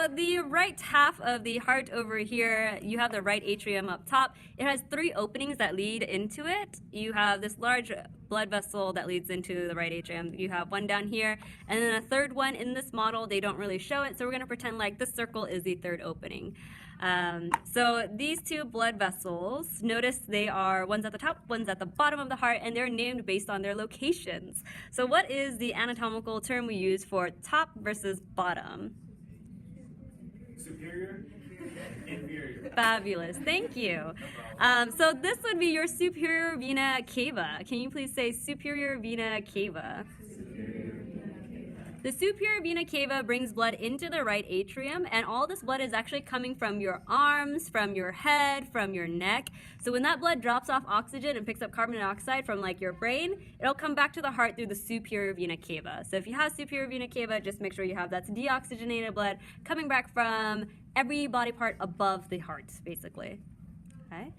So the right half of the heart over here, you have the right atrium up top. It has 3 openings that lead into it. You have this large blood vessel that leads into the right atrium. You have one down here, and then a third one in this model. They don't really show it, so we're going to pretend like this circle is the 3rd opening. So these 2 blood vessels, notice they are, one's at the top, one's at the bottom of the heart, and they're named based on their locations. So what is the anatomical term we use for top versus bottom? Superior, inferior. Fabulous, thank you. So this would be your superior vena cava. Can you please say superior vena cava? The superior vena cava brings blood into the right atrium, and all this blood is actually coming from your arms, from your head, from your neck. So when that blood drops off oxygen and picks up carbon dioxide from like your brain, it'll come back to the heart through the superior vena cava. So if you have superior vena cava, just make sure you have that's deoxygenated blood coming back from every body part above the heart, basically. Okay.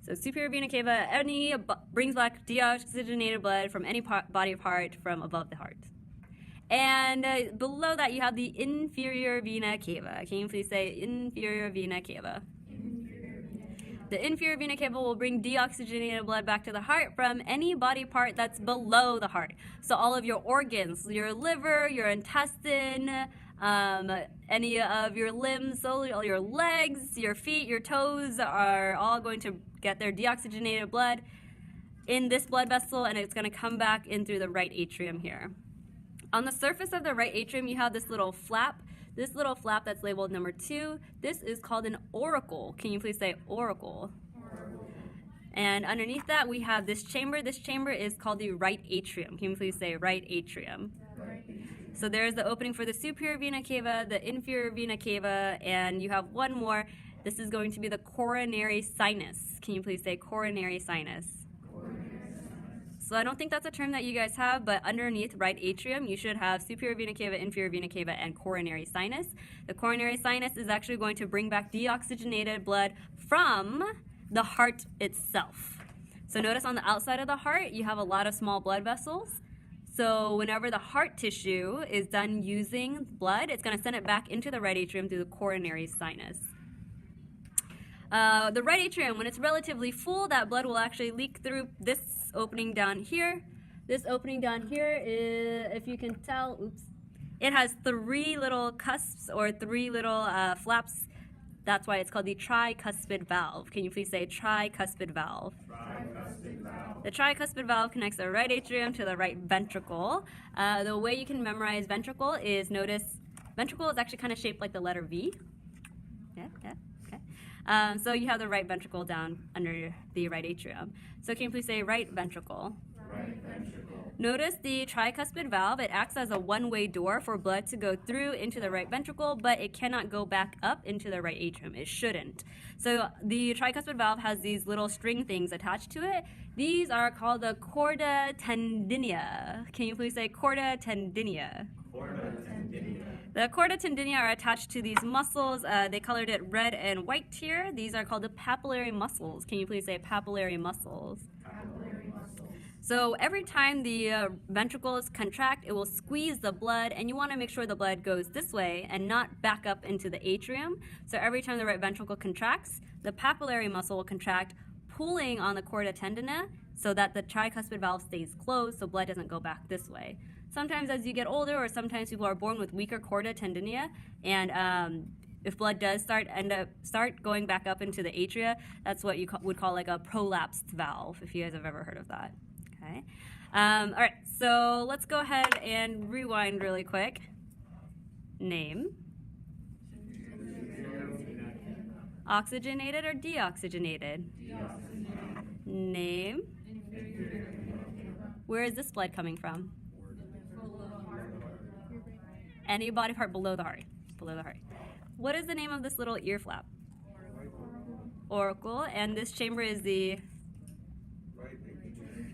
So superior vena cava brings back deoxygenated blood from any body part from above the heart. And below that, you have the inferior vena cava. Can you please say inferior vena cava? The inferior vena cava will bring deoxygenated blood back to the heart from any body part that's below the heart. So all of your organs, your liver, your intestine, any of your limbs, all your legs, your feet, your toes are all going to get their deoxygenated blood in this blood vessel, and it's going to come back in through the right atrium here. On the surface of the right atrium, you have this little flap. This little flap that's labeled number 2, this is called an auricle. Can you please say auricle? And underneath that, we have this chamber. This chamber is called the right atrium. Can you please say right atrium? So there's the opening for the superior vena cava, the inferior vena cava, and you have one more. This is going to be the coronary sinus. Can you please say coronary sinus? So I don't think that's a term that you guys have, but underneath right atrium, you should have superior vena cava, inferior vena cava, and coronary sinus. The coronary sinus is actually going to bring back deoxygenated blood from the heart itself. So notice on the outside of the heart, you have a lot of small blood vessels. So whenever the heart tissue is done using blood, it's going to send it back into the right atrium through the coronary sinus. The right atrium, when it's relatively full, that blood will actually leak through this opening down here. This opening down here is, if you can tell, oops, it has 3 little cusps or 3 little flaps. That's why it's called the tricuspid valve. Can you please say tricuspid valve? Tricuspid valve. The tricuspid valve connects the right atrium to the right ventricle. The way you can memorize ventricle is, notice, ventricle is actually kind of shaped like the letter V. Yeah, okay. So you have the right ventricle down under the right atrium. So can you please say right ventricle? Right ventricle. Notice the tricuspid valve, it acts as a one-way door for blood to go through into the right ventricle, but it cannot go back up into the right atrium. It shouldn't. So the tricuspid valve has these little string things attached to it. These are called the chorda tendineae. Can you please say chorda tendineae? Chorda tendineae. The chorda tendineae are attached to these muscles. They colored it red and white here. These are called the papillary muscles. Can you please say papillary muscles? So every time the ventricles contract, it will squeeze the blood, and you want to make sure the blood goes this way and not back up into the atrium. So every time the right ventricle contracts, the papillary muscle will contract, pulling on the chorda tendineae so that the tricuspid valve stays closed so blood doesn't go back this way. Sometimes as you get older, or sometimes people are born with weaker chorda tendineae, and if blood does start going back up into the atria, that's what you would call like a prolapsed valve, if you guys have ever heard of that. Okay. All right, so let's go ahead and rewind really quick. Name. Oxygenated or deoxygenated? Deoxygenated. Name. Where is this blood coming from? Any body part below the heart. Below the heart. What is the name of this little ear flap? Auricle. And this chamber is the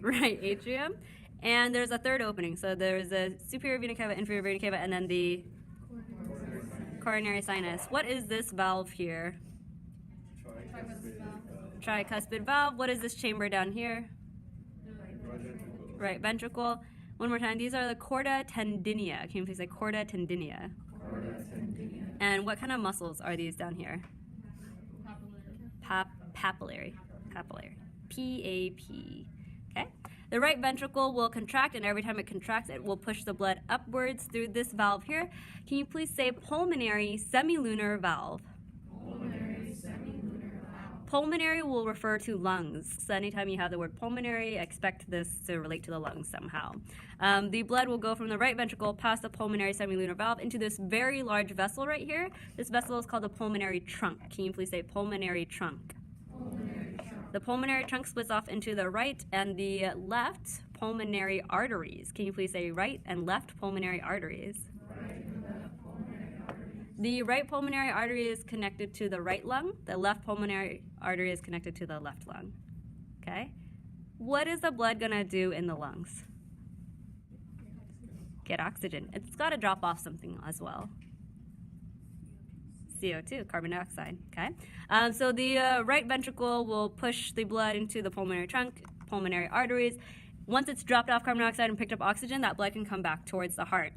right atrium. And there's a third opening. So there's a superior vena cava, inferior vena cava, and then the coronary sinus. What is this valve here? Tricuspid valve. What is this chamber down here? Right ventricle. One more time. These are the chorda tendineae. Can you please say chorda tendineae? Porta tendineae. And what kind of muscles are these down here? Papillary. Papillary. P-A-P. Okay. The right ventricle will contract, and every time it contracts, it will push the blood upwards through this valve here. Can you please say pulmonary semilunar valve? Pulmonary semilunar valve. Pulmonary will refer to lungs. So anytime you have the word pulmonary, expect this to relate to the lungs somehow. The blood will go from the right ventricle past the pulmonary semilunar valve into this very large vessel right here. This vessel is called the pulmonary trunk. Can you please say pulmonary trunk? Pulmonary trunk. The pulmonary trunk splits off into the right and the left pulmonary arteries. Can you please say right and left pulmonary arteries? Right and left pulmonary arteries. The right pulmonary artery is connected to the right lung. The left pulmonary artery is connected to the left lung. Okay? What is the blood going to do in the lungs? Get oxygen. It's got to drop off something as well. CO2, carbon dioxide. Okay? So the right ventricle will push the blood into the pulmonary trunk, pulmonary arteries. Once it's dropped off carbon dioxide and picked up oxygen, that blood can come back towards the heart.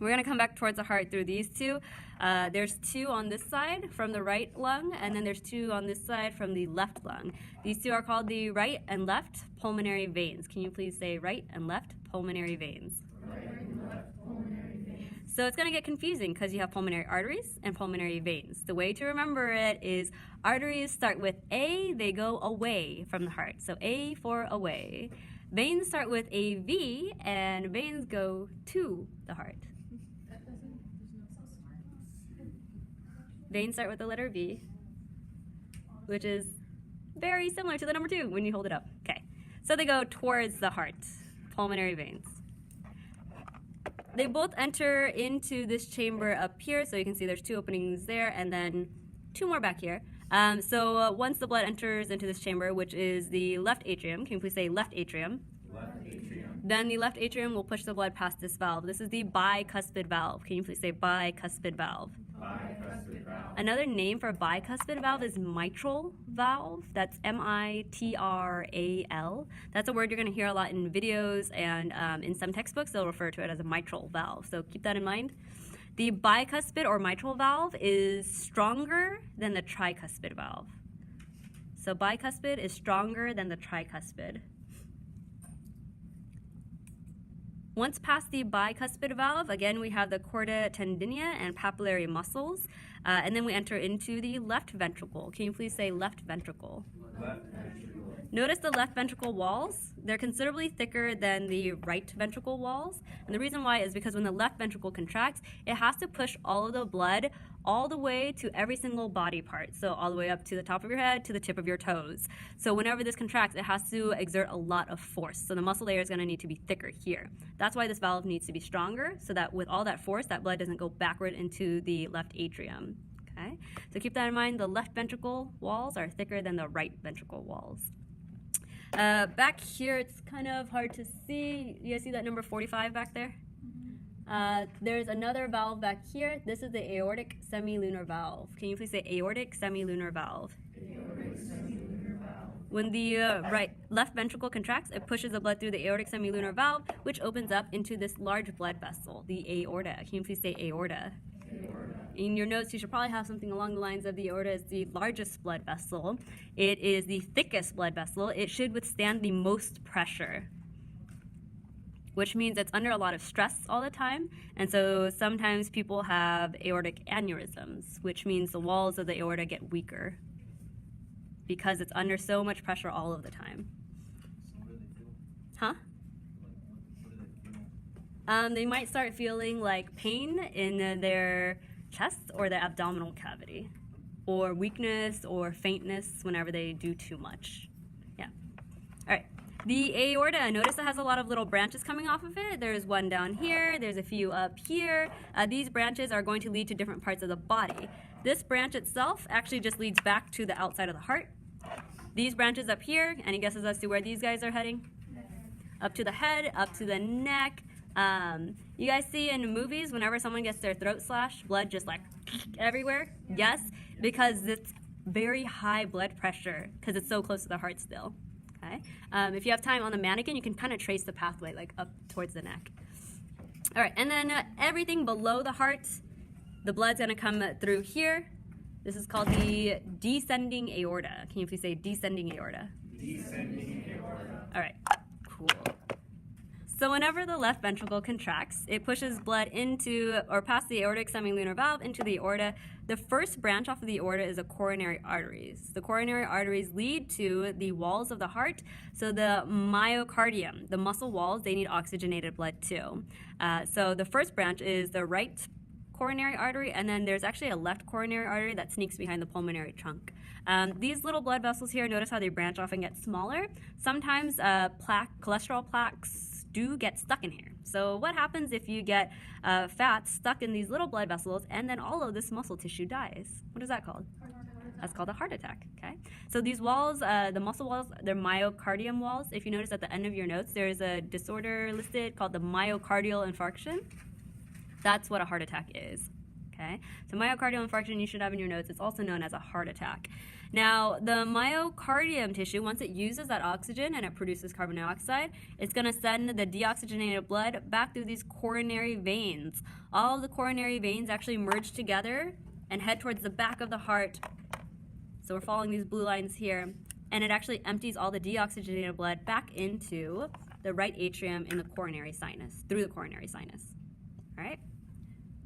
We're going to come back towards the heart through these two. There's two on this side from the right lung, and then there's two on this side from the left lung. These two are called the right and left pulmonary veins. Can you please say right and left pulmonary veins? Right and left pulmonary veins. So it's going to get confusing because you have pulmonary arteries and pulmonary veins. The way to remember it is arteries start with A, they go away from the heart. So A for away. Veins start with a V, and veins go to the heart. Veins start with the letter V, which is very similar to the number 2 when you hold it up. Okay, so they go towards the heart, pulmonary veins. They both enter into this chamber up here, so you can see there's 2 openings there, and then 2 more back here. Once the blood enters into this chamber, which is the left atrium, can you please say left atrium? Left atrium. Then the left atrium will push the blood past this valve. This is the bicuspid valve. Can you please say bicuspid valve? Bicuspid valve. Another name for bicuspid valve is mitral valve. That's M-I-T-R-A-L. That's a word you're going to hear a lot in videos, and in some textbooks they'll refer to it as a mitral valve. So keep that in mind. The bicuspid or mitral valve is stronger than the tricuspid valve. So bicuspid is stronger than the tricuspid. Once past the bicuspid valve, again, we have the chorda tendineae and papillary muscles, and then we enter into the left ventricle. Can you please say left ventricle? Left ventricle. Notice the left ventricle walls. They're considerably thicker than the right ventricle walls. And the reason why is because when the left ventricle contracts, it has to push all of the blood all the way to every single body part. So all the way up to the top of your head, to the tip of your toes. So whenever this contracts, it has to exert a lot of force. So the muscle layer is going to need to be thicker here. That's why this valve needs to be stronger, so that with all that force, that blood doesn't go backward into the left atrium. Okay? So keep that in mind. The left ventricle walls are thicker than the right ventricle walls. Back here, it's kind of hard to see. You guys see that number 45 back there? There's another valve back here. This is the aortic semilunar valve. Can you please say aortic semilunar valve? Aortic semilunar valve. When the left ventricle contracts, it pushes the blood through the aortic semilunar valve, which opens up into this large blood vessel, the aorta. Can you please say aorta? Aorta. In your notes, you should probably have something along the lines of the aorta is the largest blood vessel. It is the thickest blood vessel. It should withstand the most pressure, which means it's under a lot of stress all the time. And so sometimes people have aortic aneurysms, which means the walls of the aorta get weaker because it's under so much pressure all of the time. Huh? They might start feeling like pain in their chest or their abdominal cavity, or weakness or faintness whenever they do too much. Yeah. All right. The aorta, notice it has a lot of little branches coming off of it. There's one down here. There's a few up here. These branches are going to lead to different parts of the body. This branch itself actually just leads back to the outside of the heart. These branches up here, any guesses as to where these guys are heading? Up to the head, up to the neck. You guys see in movies, whenever someone gets their throat slashed, blood just like everywhere? Yes, because it's very high blood pressure because it's so close to the heart still. Okay. If you have time on the mannequin, you can kind of trace the pathway like up towards the neck. All right, and then everything below the heart the blood's going to come through here. This is called the descending aorta. Can you please say descending aorta? Descending aorta. All right, cool. So whenever the left ventricle contracts, it pushes blood into or past the aortic semilunar valve into the aorta. The first branch off of the aorta is the coronary arteries. The coronary arteries lead to the walls of the heart. So the myocardium, the muscle walls, they need oxygenated blood too. So the first branch is the right coronary artery, and then there's actually a left coronary artery that sneaks behind the pulmonary trunk. These little blood vessels here, notice how they branch off and get smaller. Sometimes cholesterol plaques do get stuck in here. So what happens if you get fat stuck in these little blood vessels and then all of this muscle tissue dies? What is that called? That's called a heart attack, okay? So these walls, the muscle walls, they're myocardium walls. If you notice at the end of your notes, there's a disorder listed called the myocardial infarction. That's what a heart attack is, okay? So myocardial infarction you should have in your notes. It's also known as a heart attack. Now, the myocardium tissue, once it uses that oxygen and it produces carbon dioxide, it's going to send the deoxygenated blood back through these coronary veins. All of the coronary veins actually merge together and head towards the back of the heart. So we're following these blue lines here, and it actually empties all the deoxygenated blood back into the right atrium in the coronary sinus, through the coronary sinus. All right?